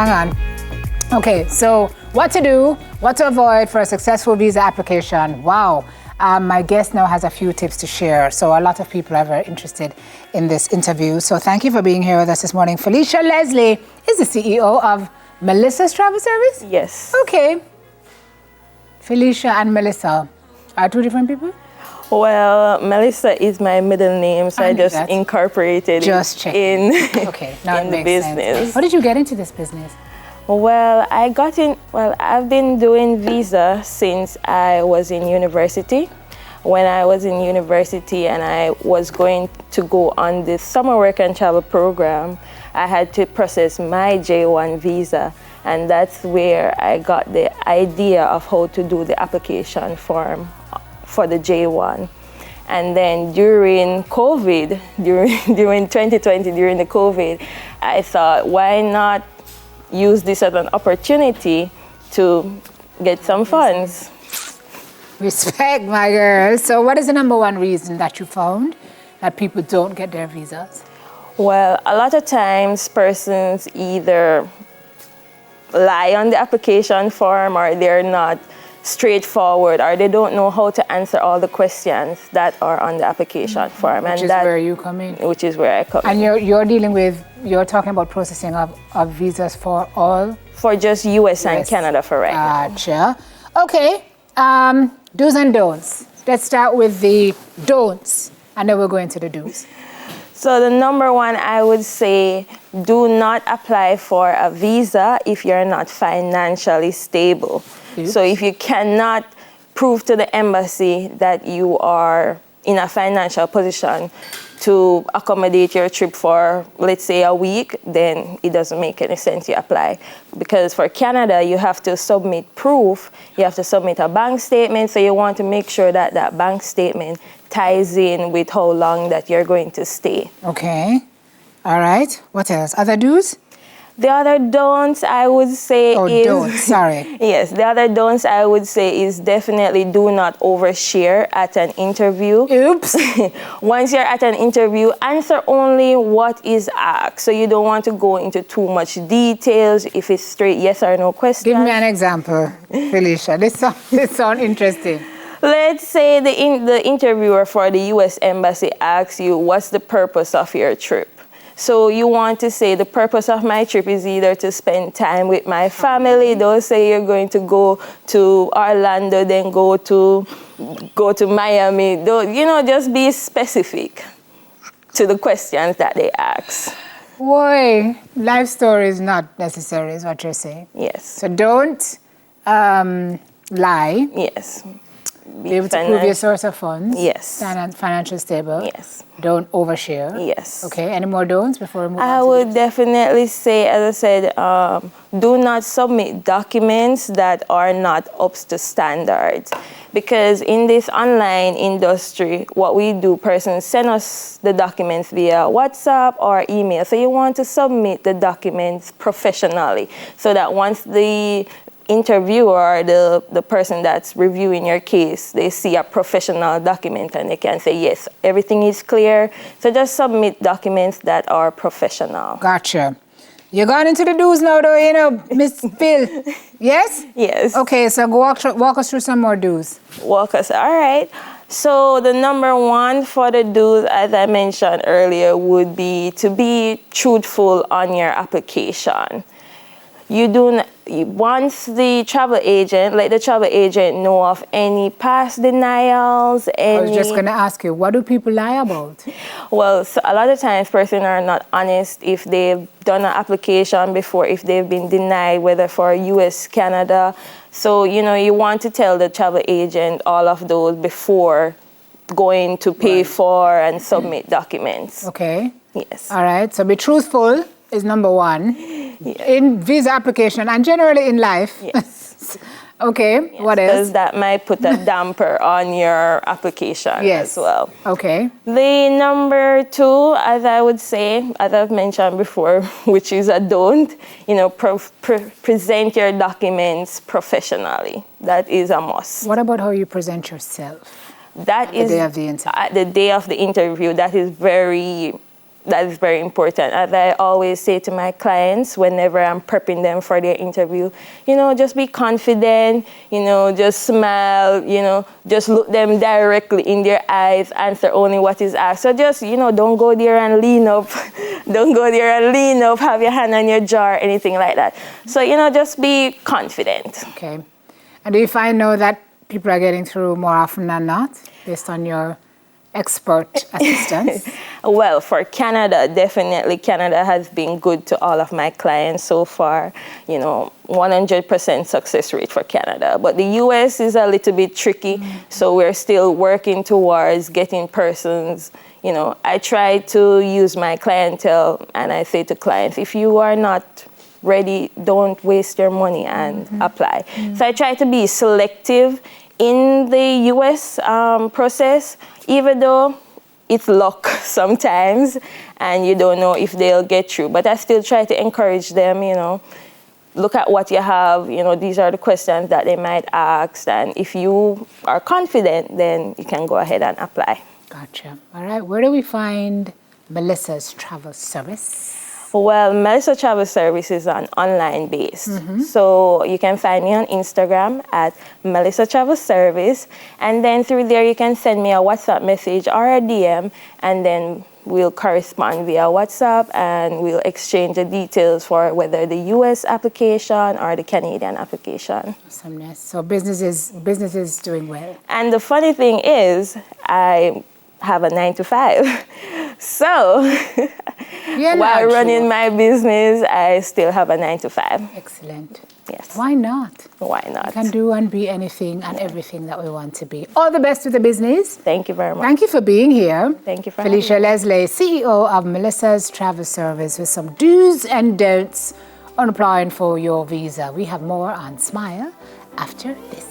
hang on. Okay, so what to do, what to avoid for a successful visa application. Wow. My guest now has a few tips to share. So a lot of people are very interested in this interview. So thank you for being here with us this morning. Felicia Leslie is the CEO of Melissa's Travel Service? Yes. Okay. Felicia and Melissa are two different people? Well, Melissa is my middle name, so I just incorporated just it in, okay, now in the business. Sense. How did you get into this business? Well, I've been doing visa since I was in university. When I was in university and I was going to go on the summer work and travel program, I had to process my J1 visa. And that's where I got the idea of how to do the application form for the J1. And then during COVID, during 2020, during the COVID, I thought, why not use this as an opportunity to get some funds? Respect, my girl. So what is the number one reason that you found that people don't get their visas? Well, a lot of times persons either lie on the application form, or they're not straightforward, or they don't know how to answer all the questions that are on the application form. Which is where you come in. Which is where I come in. And you're talking about processing of visas for all? For just US and Canada for right now. Gotcha. Okay, do's and don'ts. Let's start with the don'ts, and then we'll go into the do's. So the number one, I would say, do not apply for a visa if you're not financially stable. Oops. So if you cannot prove to the embassy that you are in a financial position to accommodate your trip for, let's say, a week, then it doesn't make any sense you apply. Because for Canada, you have to submit proof. You have to submit a bank statement. So you want to make sure that that bank statement ties in with how long that you're going to stay. Okay. All right. What else? Other do's? The other don'ts I would say is... don'ts, sorry. Yes, the other don'ts I would say is definitely do not overshare at an interview. Oops. Once you're at an interview, answer only what is asked. So you don't want to go into too much details if it's straight yes or no question. Give me an example, Felicia. This sounds interesting. Let's say the interviewer for the U.S. Embassy asks you, what's the purpose of your trip? So you want to say the purpose of my trip is either to spend time with my family. Don't say you're going to go to Orlando, then go to Miami. Don't, just be specific to the questions that they ask. Boy, life story is not necessary, is what you're saying. Yes. So don't lie. Yes. Be able to prove your source of funds. Yes. Financial stable. Yes. Don't overshare. Yes. Okay. Any more don'ts before we move on? I would definitely say, as I said, do not submit documents that are not up to standards. Because in this online industry, what we do, persons send us the documents via WhatsApp or email. So you want to submit the documents professionally so that once the interviewer or the person that's reviewing your case, they see a professional document and they can say, yes, everything is clear. So just submit documents that are professional. Gotcha. You got into the do's now, though, Miss Phil. Yes? Yes. Okay, so walk us through some more do's. All right. So the number one for the do's, as I mentioned earlier, would be to be truthful on your application. Once the travel agent, let the travel agent know of any past denials, I was just going to ask you, what do people lie about? Well, so a lot of times persons are not honest if they've done an application before, if they've been denied, whether for US, Canada. So, you want to tell the travel agent all of those before going to pay for and submit documents. Okay. Yes. All right. So be truthful is number one. Yes. In visa application and generally in life. Yes. Okay, yes. What else? Because that might put a damper on your application as well. Okay. The number two, as I would say, as I've mentioned before, which is a don't, present your documents professionally. That is a must. What about how you present yourself? That is the day of the interview. At the day of the interview, that is very that is very important. As I always say to my clients whenever I'm prepping them for their interview, you know, just be confident, you know, just smile, you know, just look them directly in their eyes, answer only what is asked. So just, you know, don't go there and lean up, don't go there and lean up, have your hand on your jaw, anything like that. So, you know, just be confident. Okay. And do you find now that people are getting through more often than not, based on your expert assistance? Well, for Canada, definitely Canada has been good to all of my clients so far. You know, 100% success rate for Canada. But the US is a little bit tricky, so we're still working towards getting persons. You know, I try to use my clientele, and I say to clients, if you are not ready, don't waste your money and apply. So I try to be selective in the US process, even though it's luck sometimes and you don't know if they'll get through. But I still try to encourage them, you know, look at what you have, you know, these are the questions that they might ask, and if you are confident, then you can go ahead and apply. Gotcha. All right, where do we find Melissa's travel service? Well, Melissa Travel Service is an online based. So you can find me on Instagram at Melissa Travel Service. And then through there, you can send me a WhatsApp message or a DM, and then we'll correspond via WhatsApp and we'll exchange the details for whether the US application or the Canadian application. Awesomeness. So business is doing well. And the funny thing is, I have a 9-to-5. So while running my business, I still have a 9-to-5. Excellent. Yes. Why not? Why not? We can do and be anything and everything that we want to be. All the best with the business. Thank you very much. Thank you for being here. Thank you for Felicia having me. Leslie, CEO of Melissa's Travel Service, with some do's and don'ts on applying for your visa. We have more on Smile after this.